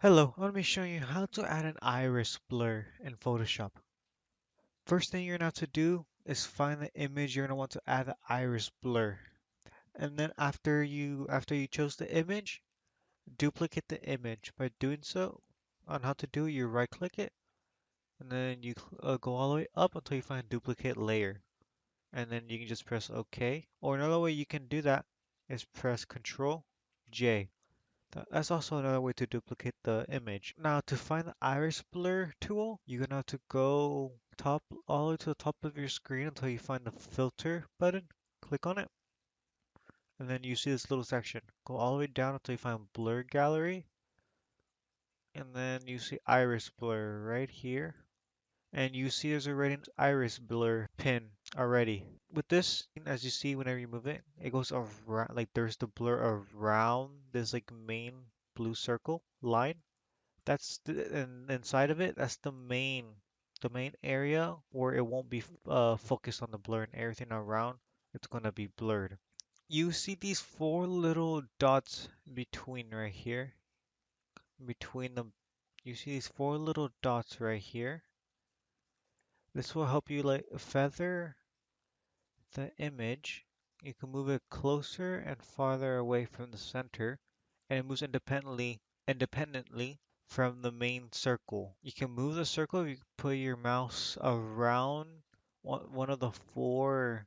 Hello, I'm going to be showing you how to add an iris blur in Photoshop. First thing you're going to have to do is find the image you're going to want to add the iris blur. And then after you chose the image, duplicate the image. By doing so, on how to do it, you right click it and then you go all the way up until you find duplicate layer. And then you can just press OK. Or another way you can do that is press Control J. That's also another way to duplicate the image. Now to find the iris blur tool, you're gonna have to go all the way to the top of your screen until you find the filter button. Click on it, and then you see this little section. Go all the way down until you find blur gallery, and then you see iris blur right here. And you see there's already an iris blur pin already. With this, as you see whenever you move it, it goes around, like there's the blur around this like main blue circle line. That's and inside of it, that's the main area where it won't be focused on the blur and everything around. It's gonna be blurred. You see these four little dots between right here. Between them, you see these four little dots right here. This will help you like feather the image. You can move it closer and farther away from the center, and it moves independently from the main circle. You can move the circle if you put your mouse around one of the four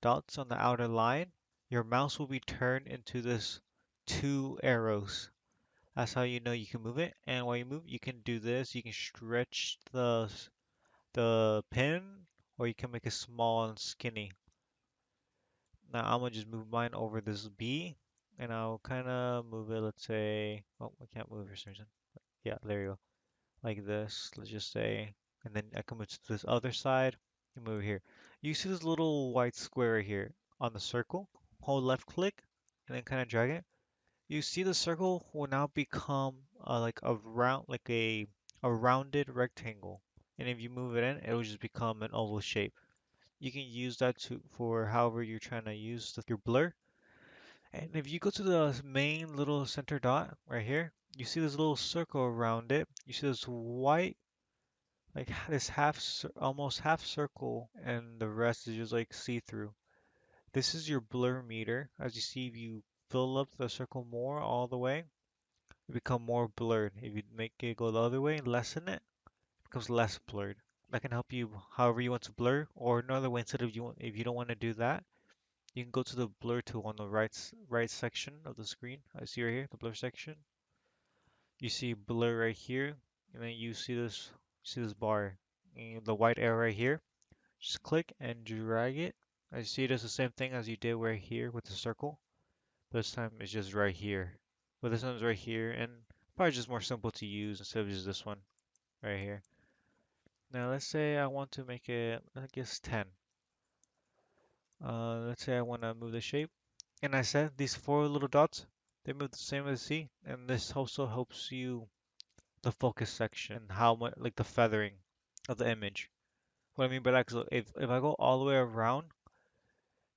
dots on the outer line. Your mouse will be turned into this two arrows. That's how you know you can move it. And while you move, you can do this. You can stretch the pin, or you can make it small and skinny. Now I'm gonna just move mine over this B, and I'll kind of move it. Let's say, oh, I can't move for some reason. Yeah, there you go. Like this, let's just say, and then I come to this other side and move here. You see this little white square right here on the circle? Hold left click and then kind of drag it. You see the circle will now become like a rounded rectangle. And if you move it in, it will just become an oval shape. You can use that for however you're trying to use your blur. And if you go to the main little center dot right here, you see this little circle around it. You see this white like this almost half circle, and the rest is just like see-through. This is your blur meter. As you see, if you fill up the circle more all the way, it become more blurred. If you make it go the other way, lessen it, it becomes less blurred. That can help you however you want to blur, or another way instead of if you don't want to do that, you can go to the blur tool on the right section of the screen. I see right here, the blur section. You see blur right here, and then you see this bar, and the white arrow right here. Just click and drag it. I see it does the same thing as you did right here with the circle. This time it's just right here. But this one's right here and probably just more simple to use instead of just this one right here. Now let's say I want to make it, I guess 10. Let's say I want to move the shape. And I said these four little dots, they move the same as C. And this also helps you the focus section and how much, like the feathering of the image. What I mean by that is if I go all the way around,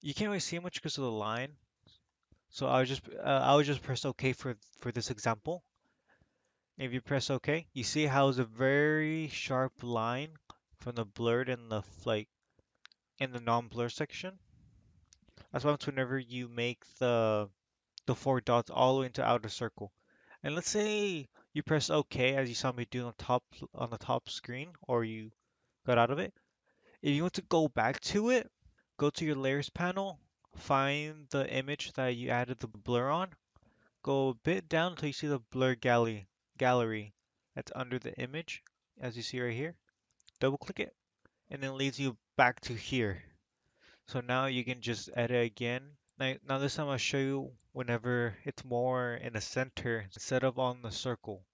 you can't really see much because of the line. So I would just press OK for this example. If you press OK, you see how it's a very sharp line from the blurred and the like in the non-blur section. That's why whenever you make the four dots all the way into outer circle. And let's say you press OK as you saw me do on the top screen, or you got out of it. If you want to go back to it, go to your layers panel, find the image that you added the blur on. Go a bit down until you see the blur gallery that's under the image, as you see right here. Double click it, and then it leads you back to here. So now you can just edit again. Now this time I'll show you whenever it's more in the center instead of on the circle.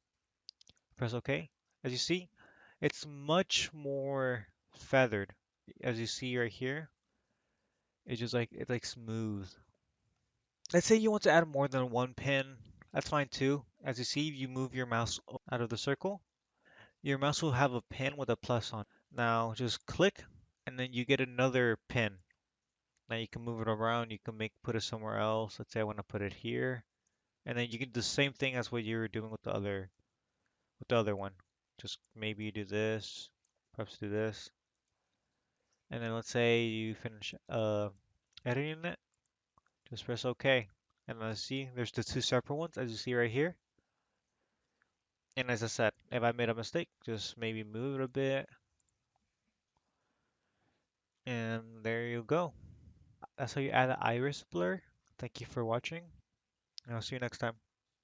Press OK. As you see, it's much more feathered. As you see right here, it's like smooth. Let's say you want to add more than one pin. That's fine too. As you see, if you move your mouse out of the circle, your mouse will have a pin with a plus on it. Now just click and then you get another pin. Now you can move it around. You can put it somewhere else. Let's say I want to put it here. And then you can do the same thing as what you were doing with the other. with the other one. Just maybe you do this, perhaps do this, and then let's say you finish editing it, just press OK. And let's see, there's the two separate ones as you see right here. And as I said, if I made a mistake, just maybe move it a bit, and there you go. That's how you add the iris blur. Thank you for watching, and I'll see you next time.